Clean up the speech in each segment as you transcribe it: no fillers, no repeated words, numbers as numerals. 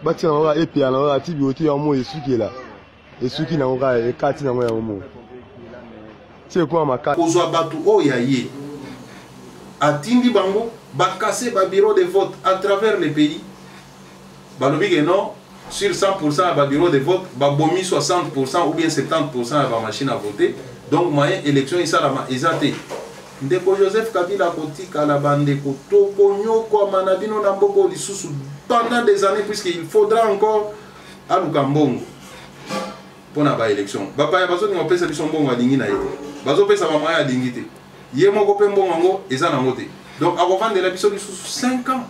Batina et puis alors Tibioté en mot et Suki là. Et Suki n'a pas et Katina en mot. C'est quoi ma carte? Kozwa batu oyaye. Atindi bango, bakase ba bureau de vote à travers le pays. Balobi que non, sur 100% ba bureau de vote, ba bomi 60% ou bien 70% à ba machine à voter. Donc moyen élection isalama ezate. Ndeko Joseph Kabila kotika la bande koto konyoko manabino na mboko lisusu pendant des années puisqu'il faudra encore à Lukambongo pour la élection. Papa ya bazo ni opesa biso mbongo adingi na yete. Bazo pesa ba moyen adingi te. Ye moko pe mbongo ngo eza na ngote. Donc akovande la biso lisusu 5 ans.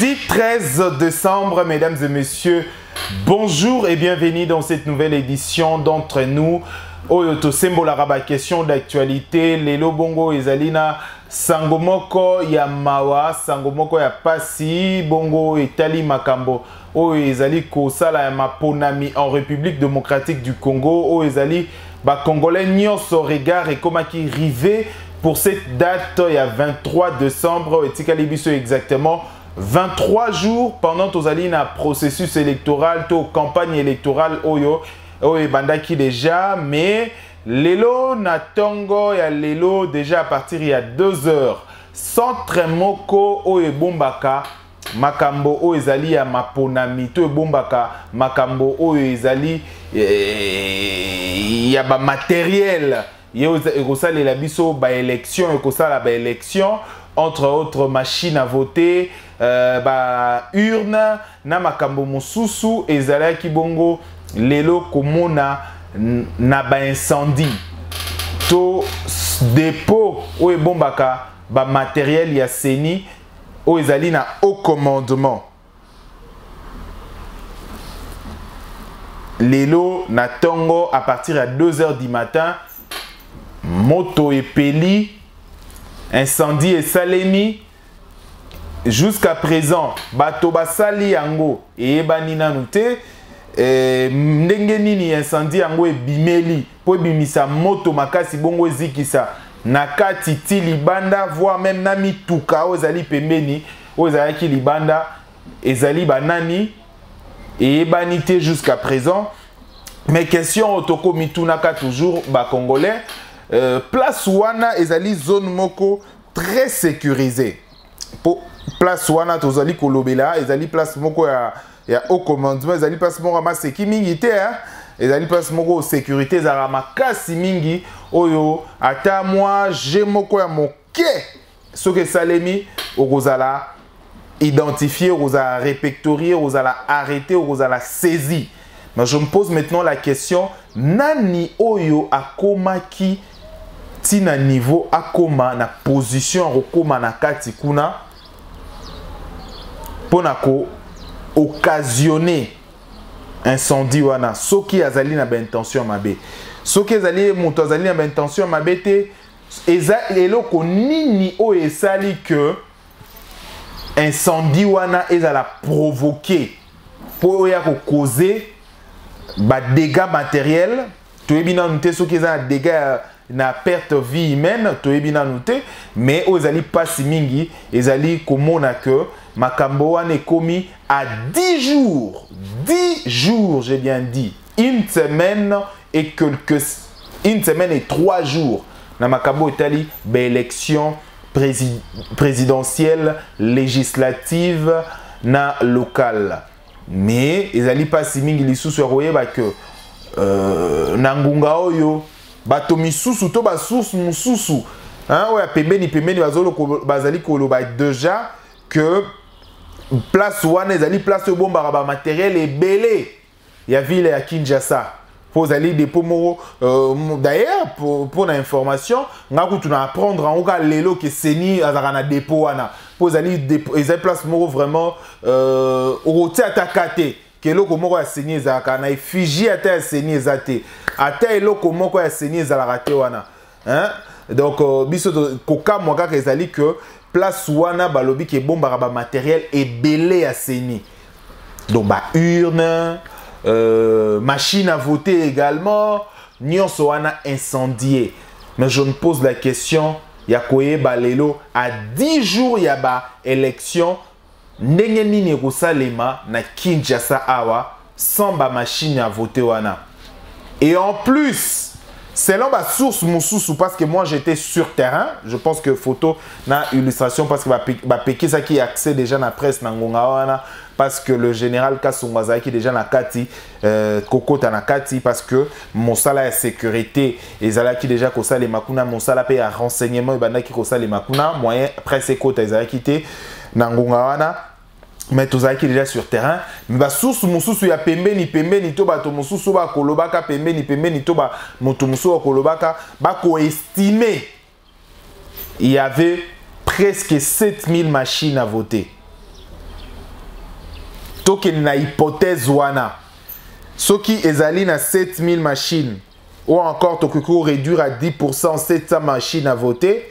Mardi 13 décembre, mesdames et messieurs, bonjour et bienvenue dans cette nouvelle édition d'Entre nous. Oyoto Sembola Raba, question d'actualité. Lelo Bongo Ezalina, Sangomoko Yamawa, Sangomoko ya Pasi, Bongo Etali Makambo. O Ezali Kosala Maponami en République démocratique du Congo. O Ezali, ba Congolais nyonso regard et komaki rivé pour cette date, il y a 23 décembre, et Tikalibiso exactement. 23 jours pendant un processus électoral, campagne électorale, oyo bandaki déjà, mais lelo na tongo ya lelo déjà à partir il y a 2 heures. Centre moko oye bombaka makambo o ezali ya maponami to bombaka makambo o ezali ya ba matériel ekosala la biso ba élection ekosala ba élection entre autres machines à voter, urne na makambo mosusu ezalaki bongo lelo komona na ba incendie to dépôt o ebombaka ba matériel ya seni o ezali na haut commandement lelo na tongo à partir à 2 heures du matin moto epeli incendie et salemi. Jusqu'à présent, bato basali yango et banina nute ndenge nini incendie yango e bimeli po bimisa moto makasi bongo ezikisa nakati ti libanda voire même na mituka ozali pembeni ozalaki libanda ezali banani et banité jusqu'à présent. Mais question otoko mitunaka toujours ba congolais place wana ezali zone moko très sécurisée. Pour place wana tozali kolobela ezali place moko ya haut commandement ezali place moko ma seki mingi te ezali place moko sécurité za makasi mingi oyo ata moi j'ai moko ya moke soke salemi okozala identifier okozala répertorier okozala arrêter okozala saisi. Mais je me pose maintenant la question, nani oyo akomaki tina niveau akoma na position akoma na kati kuna pona ko occasionner incendie wana soki azali na ba intention mabe soki azali moto azali na ba intention mabe te eza eloko nini o esali que incendie wana ezala provoquer po ya ko causer ba dégâts matériels to ebina nte soki eza na dégâts na perte vie humaine to ebina nte mais ezali pasi mingi ezali komona que makambo wana ekomi à 10 jours j'ai bien dit une semaine et 3 jours na makambo etali ba élection présidentielle législative na locale. Mais ezali pasi mingi lisusu ya koyeba que na ngunga oyo bato misusu to ba source mususu oya pembeni bazali koloba déjà que place wana ezali place oyo bombaka ba matériel ebele ya ville ya Kinshasa po ezali dépôt moko d'ailleurs pour na information nga kutu na apprendre en oka lelo ke seni azaka na dépôt wana po ezali place moko vraiment okoti atakate ke eloko moko ya seni ezalaka na effigie ata ya seni eza te ata eloko moko ya seni ezalaka te wana donc biso koka mwaka ezali que place wana balobi ke bombaka ba matériel ebele à seni. Donc ba urne, machine à voter également, nyonso wana incendié. Mais je me pose la question, ya koyeba lelo à 10 jours ya ba élection ndenge nini kosalema na Kinshasa awa sans ba machine à voter wana. Et en plus, selon ma source mosusu, parce que moi j'étais sur terrain, je pense que photo na illustration parce que ba peki ça qui accès déjà na presse na ngonga wana parce que le général Kasungwaza qui déjà na kati kokota na kati parce que mon sala ya sécurité ezala qui déjà ko sala makuna mon sala pe ya renseignement banda qui ko sala makuna moyen presse kota ezala kité na ngonga wana. Mais tous qui déjà sur terrain, mais ba source mususu ya pembeni to bato mususu ba kolobaka pembeni to ba moto mususu kolobaka ba ko estimer il y avait presque 7000 machines à voter. Toke na hypothèse wana soki ezali na 7000 machines ou encore tokuko réduire à 10% 700 machines à voter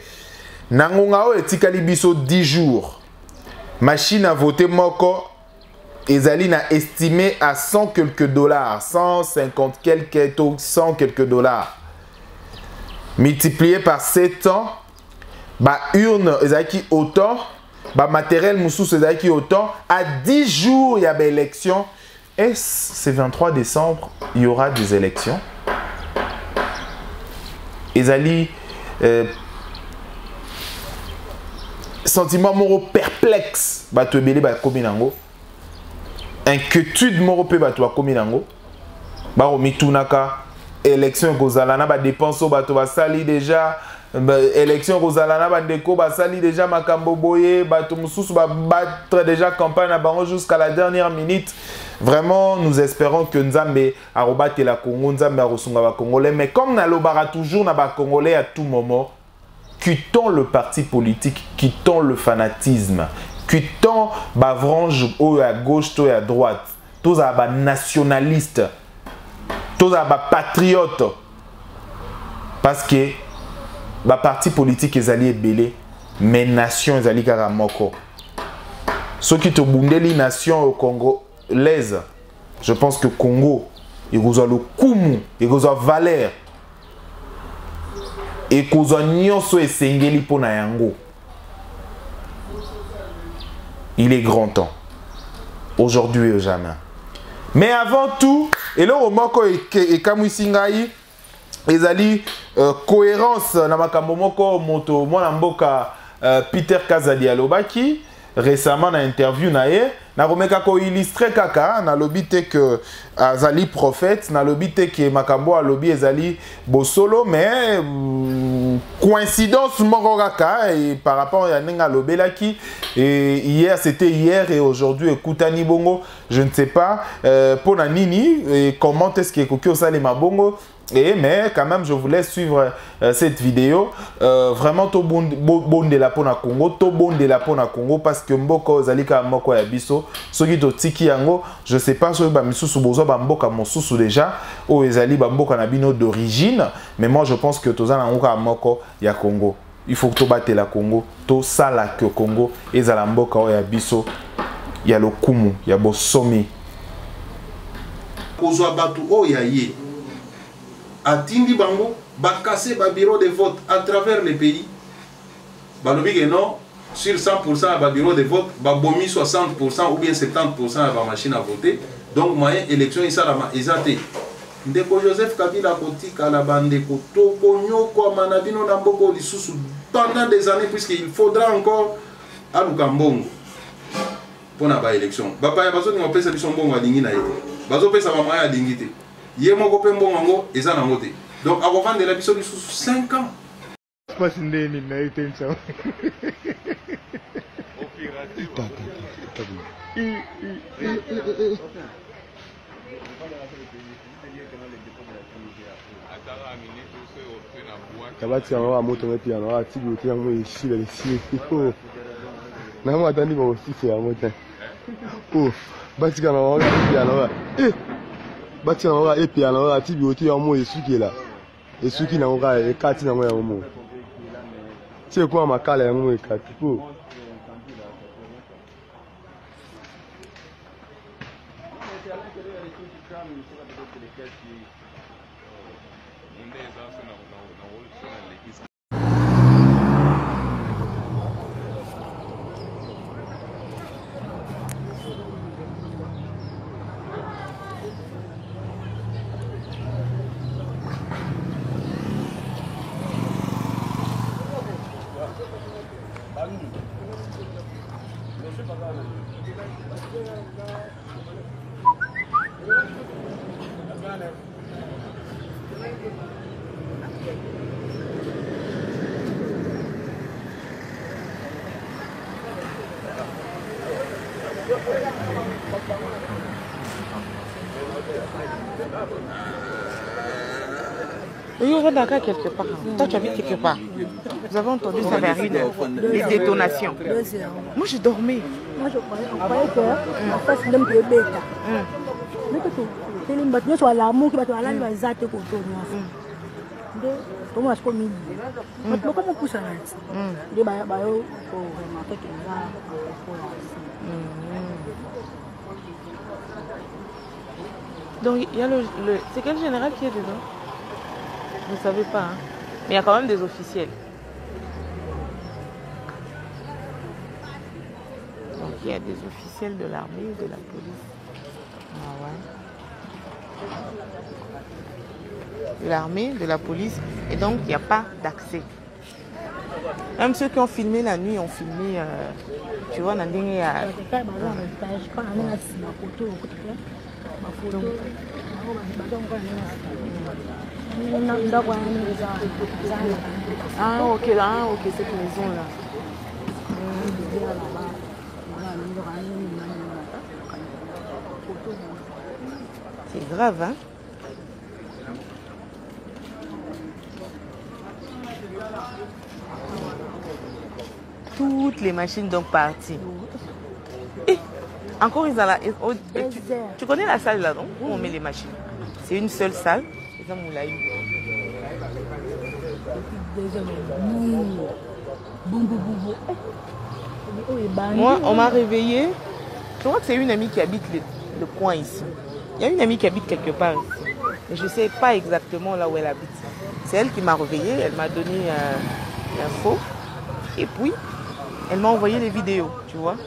nangonga o etikali biso 10 jours. Machine à voter moko ezali na estimé à 100 quelques dollars, 150 quelques, 100 quelques dollars. Multiplié par 7 ans, ba urne ezali autant, ba matériel moussous ezali autant. À 10 jours il y a des élections. Et c'est 23 décembre, il y aura des élections. Ezali sentiment moro perplexe bato ebele ba komi nango, inquiétude moro pe bato ba komi nango ba romitunaka élection kozala na ba dépenses bato ba sali déjà élection kozala na ba ndeko ba sali déjà makambo boye bato mususu ba battre déjà campagne na bango jusqu'à la dernière minute. Vraiment nous espérons que Nzambe arobate la Congo, Nzambe arosunga ba Congolais, mais comme na lobara toujours na ba Congolais à tout moment, quittons le parti politique, quittons le fanatisme, quittons la branche à gauche ou à droite, tous les nationalistes, tous les patriotes. Parce que les partis politiques sont belé, mais les nations sont karamoko. Ceux qui ont bundé les nations au Congo, je pense que le Congo, il y a le Kumu, il y a la valeur. Et il est grand temps. Aujourd'hui ou jamais. Mais avant tout, et là, au moko et kamuisingai, ezali cohérence na makambo moko moto mwana mboka Peter Kazadi alobaki récemment na interview na ye na komeka ko illustrer kaka na lobite que azali prophète na lobite que makambo alobi ezali bosolo mais coïncidence moko kaka et par rapport à nenga lobelaki et hier c'était hier et aujourd'hui ekutani bongo je ne sais pas pour na nini et comment est-ce que koki osale mabongo. Mais quand même, je voulais suivre cette vidéo. Vraiment, tout bon de la peau na Congo, tout bon de la peau na Congo, parce que mboko zalika mboko ya biso, soki to tiki yango, je sais pas soki ba misusu bozo ba mboka mosusu déjà, ou ezali ba mboka na bino d'origine, mais moi je pense que toza na ngoka mboko ya Congo. Il faut que to bate la Congo, to sala que Congo ezala mboka ya biso, ya lokumu, ya bosomi. Kozwa batu o ya ye. Atindi bango, bakase ba bureau de vote à travers le pays. Balobi que non, sur 100% ba bureau de vote, ba bomi 60% ou bien 70% ba machine à voter. Donc moyen élection isalama ezate. Ndeko Joseph Kabila kotika la bande ko toko nyoko manabino na mboko lisusu pendant des années puisqu'il faudra encore aluka mbongo pour na ba élection. Bapa ya bazo ni mopesa biso mbongo alingi na yete. Bazo pesa ba moyen alingi te. Yemo pe mbongo eza na ngote. Donc avant de la biso sous 5 ans. Pas ndeni na itensa. Kabati wa moto ngapi ya na tibi uti yango ishile lesi. Na mo atandi ba ofisi ya moto. Oh, bati kana wa ya na. Bati na wa epi ya na tibi uti yango esuki la. Esuki na ngoka ekati na ngo ya mo. C'est quoi ma cale en moi katipo? Oui, on va Dakar quelque part. Toi, tu habites quelque part. Vous avez entendu ça vers 1h, les détonations. Moi, je dormais. Moi, je croyais que en fait, c'est même que bêta. Mais que tout, c'est les bâtiments sur l'amour qui va te aller à la zate pour toi. Comment est-ce qu'on dit? Mais comment on pousse à l'âge? Les bailleurs, faut remarquer que là, donc, il y a c'est quel général qui est dedans? Vous ne savez pas, hein? Mais il y a quand même des officiels. Donc, il y a des officiels de l'armée ou de la police. Ah ouais. De l'armée, de la police. Et donc, il n'y a pas d'accès. Même ceux qui ont filmé la nuit ont filmé, tu vois, dans il y a... Ah ok, cette maison là. C'est grave, hein? Toutes les machines donc parties. Et encore ils ont la... Tu connais la salle là, non? Où on met les machines? C'est une seule salle. Moi, on m'a réveillé. Je crois que c'est une amie qui habite le coin ici. Il y a une amie qui habite quelque part ici. Mais je ne sais pas exactement là où elle habite. C'est elle qui m'a réveillée. Elle m'a donné l'info. Et puis, elle m'a envoyé les vidéos, tu vois.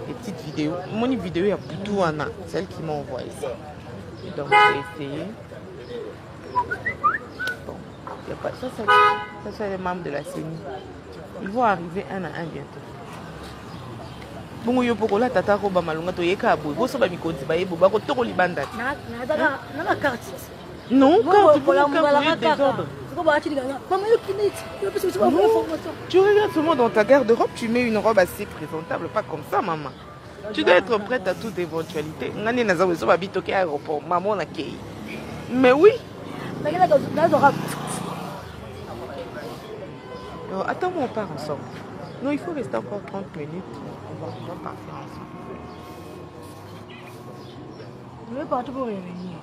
Les petites vidéos. Mon vidéo, il y a plutôt un an. C'est elle qui m'a envoyé ça. Donc, j'ai essayé. Bon, y a pas, ça c'est les membres de la CENI. Ils vont arriver un à un bientôt. Bon, yo poko la tata ko ba malunga to yeka boy. Bo so ba mikonzi ba yebo ba ko toko libanda. na carte. Non, carte pour la désordre. Tu regardes seulement dans ta garde-robe, tu mets une robe assez présentable, pas comme ça, maman. Tu dois être prête à toute éventualité. Ngani na zawe so ba bitoke aéroport, maman na kei. Mais oui. Alors, attends, on part ensemble. Non, il faut rester encore 30 minutes. On va partir ensemble. Je vais partir pour revenir.